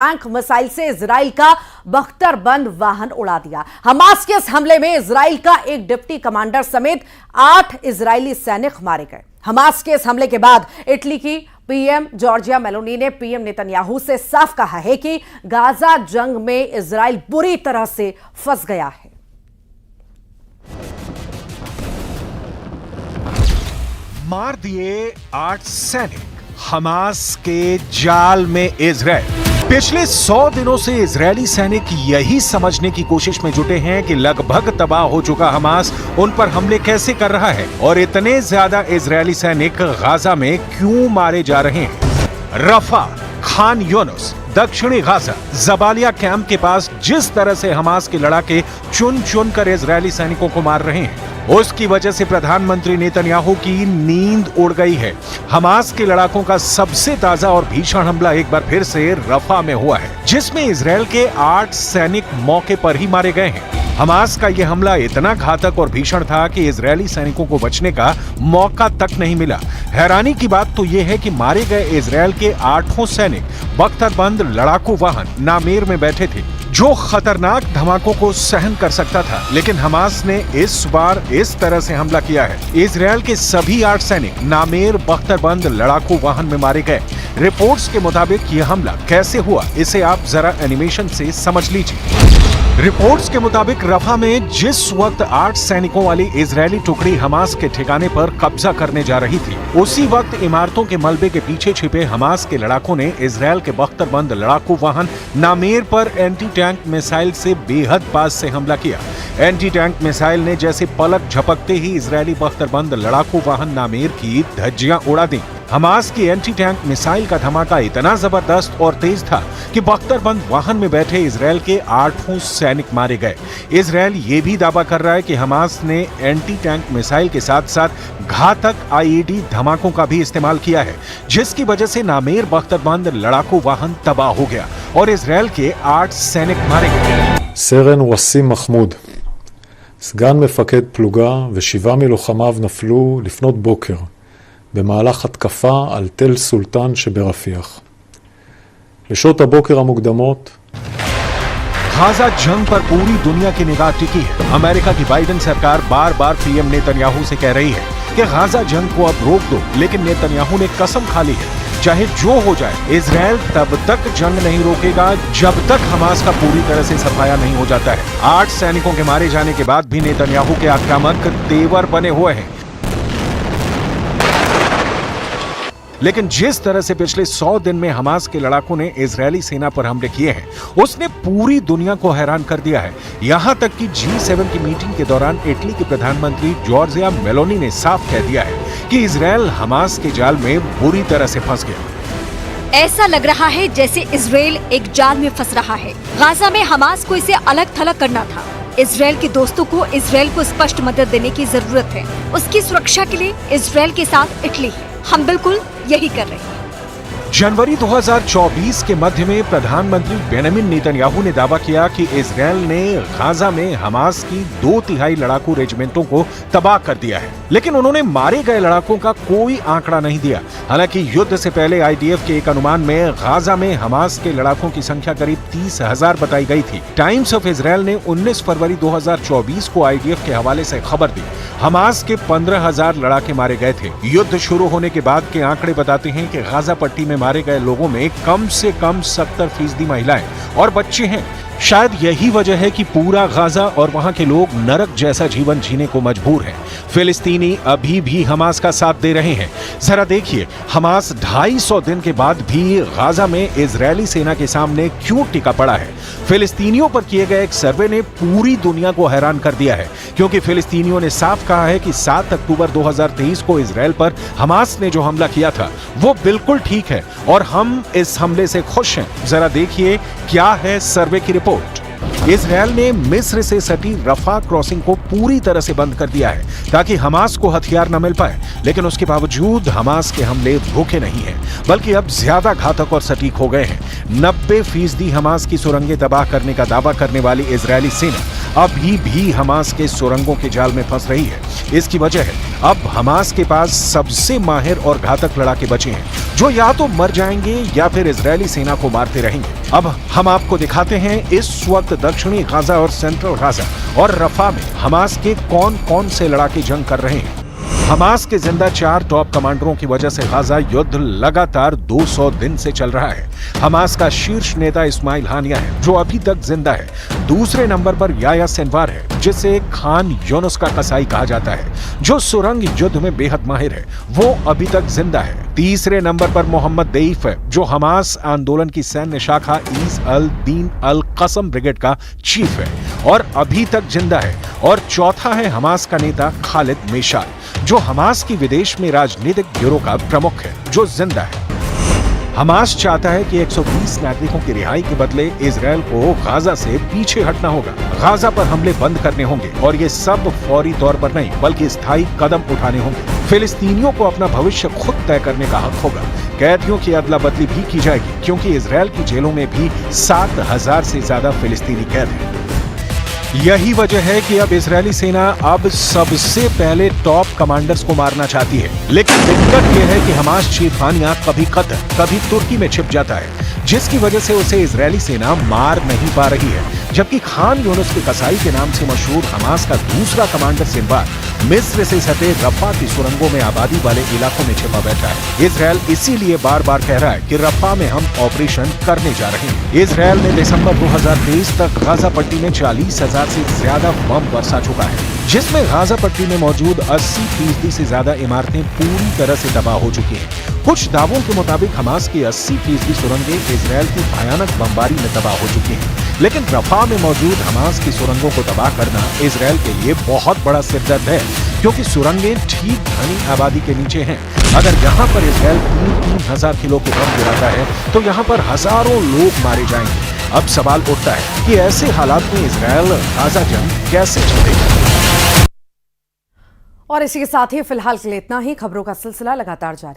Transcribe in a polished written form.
Tank missile से Israel का बख्तरबंद वाहन उड़ा दिया। हमास के इस हमले में इजराइल का एक डिप्टी कमांडर समेत 8 इजरायली सैनिक मारे गए। हमास के इस हमले के बाद इटली की पीएम जॉर्जिया मेलोनी ने पीएम नेतन्याहू से साफ कहा है कि गाजा जंग में इजराइल बुरी तरह से फंस गया है। मार दिए 8 सैनिक हमास के जाल में इजराइल। पिछले 100 दिनों से इजरायली सैनिक यही समझने की कोशिश में जुटे हैं कि लगभग तबाह हो चुका हमास उन पर हमले कैसे कर रहा है और इतने ज्यादा इजरायली सैनिक गाजा में क्यों मारे जा रहे हैं। रफा, खान यूनिस, दक्षिणी गाजा, जबालिया कैंप के पास जिस तरह से हमास के लड़ाके चुन चुन कर इजरायली सैनिकों को मार रहे हैं, उसकी वजह से प्रधानमंत्री नेतन्याहू की नींद उड़ गई है। हमास के लड़ाकों का सबसे ताजा और भीषण हमला एक बार फिर से रफा में हुआ है, जिसमें इजराइल के 8 सैनिक मौके पर ही मारे गए हैं। हमास का यह हमला इतना घातक और भीषण था कि इजरायली सैनिकों को बचने का मौका तक नहीं मिला। हैरानी की बात तो यह है कि मारे गए इजराइल के 8 सैनिक बख्तरबंद लड़ाकू वाहन नामेर में बैठे थे, जो खतरनाक धमाकों को सहन कर सकता था। लेकिन हमास ने इस बार इस तरह से हमला किया है। इजराइल के सभी 8 सैनिक नामेर बख्तरबंद लड़ाकू वाहन में मारे गए। रिपोर्ट्स के मुताबिक यह हमला कैसे हुआ, इसे आप जरा एनिमेशन से समझ लीजिए। रिपोर्ट्स के मुताबिक रफा में जिस वक्त 8 सैनिकों वाली इजरायली टुकड़ी हमास के ठिकाने पर कब्जा करने जा रही थी, उसी वक्त इमारतों के मलबे के पीछे छिपे हमास के लड़ाकों ने इजरायल के बख्तरबंद लड़ाकू वाहन नामेर पर एंटी टैंक मिसाइल से बेहद पास से हमला किया। एंटी टैंक मिसाइल ने जैसे पलक झपकते ही इजरायली बख्तरबंद लड़ाकू वाहन नामेर की धज्जियां उड़ा दी। हमास की एंटी टैंक मिसाइल का धमाका इतना जबरदस्त और तेज था कि बख्तरबंद वाहन में बैठे इजरायल के 8 सैनिक मारे गए। इजरायल ये भी दावा कर रहा है कि हमास ने एंटी टैंक मिसाइल के साथ साथ घातक आईईडी धमाकों का भी इस्तेमाल किया है, जिसकी वजह से नामेर बख्तरबंद लड़ाकू वाहन तबाह हो गया और इजरायल के 8 सैनिक मारे गए। סרן ווסים מחמוד, סגן מפקד פלוגה ו7 מלוחמיו נפלו לפנות בוקר במהלך התקפה על תל סולטן שברפיח. לשעות הבוקר המוקדמות गाजा जंग पर पूरी दुनिया की निगाह टिकी है। अमेरिका की बाइडेन सरकार बार बार पीएम नेतन्याहू से कह रही है कि गाजा जंग को अब रोक दो, लेकिन नेतन्याहू ने कसम खा ली है चाहे जो हो जाए इजरायल तब तक जंग नहीं रोकेगा जब तक हमास का पूरी तरह से सफाया नहीं हो जाता है। 8 सैनिकों के मारे जाने के बाद भी नेतन्याहू के आक्रामक तेवर बने हुए हैं। लेकिन जिस तरह से पिछले 100 दिन में हमास के लड़ाकों ने इजरायली सेना पर हमले किए हैं, उसने पूरी दुनिया को हैरान कर दिया है। यहां तक कि G7 की मीटिंग के दौरान इटली के प्रधानमंत्री जॉर्जिया मेलोनी ने साफ कह दिया है कि इजरायल हमास के जाल में बुरी तरह से फंस गया। ऐसा लग रहा है जैसे इजरायल एक जाल में फंस रहा है। गाजा में हमास को इसे अलग थलग करना था। इजरायल के दोस्तों को इजरायल को स्पष्ट मदद देने की जरूरत है। उसकी सुरक्षा के लिए इजरायल के साथ इटली है। हम बिल्कुल यही कर रहे हैं। जनवरी 2024 के मध्य में प्रधानमंत्री बेंजामिन नेतन्याहू ने दावा किया कि इजरायल ने गाजा में हमास की 2/3 लड़ाकू रेजिमेंटों को तबाह कर दिया है, लेकिन उन्होंने मारे गए लड़ाकों का कोई आंकड़ा नहीं दिया। हालांकि युद्ध से पहले आईडीएफ के एक अनुमान में गाजा में हमास के लड़ाकों की संख्या करीब 30,000 बताई गई थी। टाइम्स ऑफ इजरायल ने 19 फरवरी 2024 को आईडीएफ के हवाले से खबर दी। हमास के 15,000 लड़ाके मारे गए थे। युद्ध शुरू होने के बाद के आंकड़े बताते हैं कि गाजा पट्टी में मारे गए लोगों में कम से कम 70% महिलाएं और बच्चे हैं। शायद यही वजह है कि पूरा गाजा और वहां के लोग नरक जैसा जीवन जीने को मजबूर हैं। फिलिस्तीनी अभी भी हमास का साथ दे रहे हैं। जरा देखिए, हमास 250 दिन के बाद भी गाजा में इजरायली सेना के सामने क्यों टिका पड़ा है। फिलिस्तीनियों पर किए गए एक सर्वे ने पूरी दुनिया को हैरान कर दिया है, क्योंकि फिलिस्तीनियों ने साफ कहा है कि 7 अक्टूबर 2023 को इजरायल पर हमास ने जो हमला किया था वो बिल्कुल ठीक है और हम इस हमले से खुश हैं। जरा देखिए क्या है सर्वे की रिपोर्ट। इजरायल ने मिस्र से सटी रफा क्रॉसिंग को पूरी तरह से बंद कर दिया है ताकि हमास को हथियार न मिल पाए, लेकिन उसके बावजूद हमास के हमले रुके नहीं हैं, बल्कि अब ज्यादा घातक और सटीक हो गए हैं। 90% हमास की सुरंगें तबाह करने का दावा करने वाली इजरायली सेना अभी भी हमास के सुरंगों के जाल में फंस रही है। इसकी वजह है अब हमास के पास सबसे माहिर और घातक लड़ाके बचे हैं, जो या तो मर जाएंगे या फिर इजरायली सेना को मारते रहेंगे। अब हम आपको दिखाते हैं इस वक्त दक्षिणी गाजा और सेंट्रल गाजा और रफा में हमास के कौन कौन से लड़ाके जंग कर रहे हैं। हमास के जिंदा 4 टॉप कमांडरों की वजह से गाजा युद्ध लगातार 200 दिन से चल रहा है। हमास का शीर्ष नेता इस्माइल हानिया है, जो अभी तक जिंदा है। दूसरे नंबर पर याया सिनवार है, जिसे खान यूनुस का कसाई कहा जाता है, जो सुरंग युद्ध में बेहद माहिर है, वो अभी तक जिंदा है। तीसरे नंबर पर मोहम्मद देईफ है, जो हमास आंदोलन की सैन्य शाखा ईज अल दीन अल कसम ब्रिगेड का चीफ है और अभी तक जिंदा है। और चौथा है हमास का नेता खालिद मेशाल, जो हमास की विदेश में राजनीतिक ब्यूरो का प्रमुख है, जो जिंदा है। हमास चाहता है कि 120 नागरिकों की रिहाई के बदले इजरायल को गाजा से पीछे हटना होगा। गाजा पर हमले बंद करने होंगे और ये सब फौरी तौर पर नहीं बल्कि स्थायी कदम उठाने होंगे। फिलिस्तीनियों को अपना भविष्य खुद तय करने का हक होगा। कैदियों की अदला बदली भी की जाएगी, क्योंकि इजरायल की जेलों में भी 7000 से ज्यादा फिलिस्तीनी कैद हैं। यही वजह है कि अब इजरायली सेना अब सबसे पहले टॉप कमांडर्स को मारना चाहती है। लेकिन दिक्कत यह है कि हमास चीफ हानिया कभी कतर कभी तुर्की में छिप जाता है, जिसकी वजह से उसे इजरायली सेना मार नहीं पा रही है। जबकि खान यूनुस के कसाई के नाम से मशहूर हमास का दूसरा कमांडर सिनवार मिस्र से सटे रफा की सुरंगों में आबादी वाले इलाकों में छिपा बैठा है। इजरायल इसीलिए बार बार कह रहा है कि रफा में हम ऑपरेशन करने जा रहे हैं। इजरायल ने दिसंबर 2023 तक गाजा पट्टी में 40,000 से ज्यादा बम बरसा चुका है, जिसमें गाजा पट्टी में मौजूद 80% से ज्यादा इमारतें पूरी तरह से तबाह हो चुकी हैं। कुछ दावों के मुताबिक हमास की 80% सुरंगें इजरायल की भयानक बमबारी में तबाह हो चुकी हैं। लेकिन रफा में मौजूद हमास की सुरंगों को तबाह करना इजरायल के लिए बहुत बड़ा सिरदर्द है, क्योंकि सुरंगें ठीक घनी आबादी के नीचे हैं। अगर यहाँ पर इजरायल 3,000 किलो के बम गिराता है तो यहाँ पर हजारों लोग मारे जाएंगे। अब सवाल उठता है कि ऐसे हालात में इजरायल गाजा जंग कैसे जीतेगा। और इसी के साथ ही फिलहाल के लिए इतना ही। खबरों का सिलसिला लगातार जारी।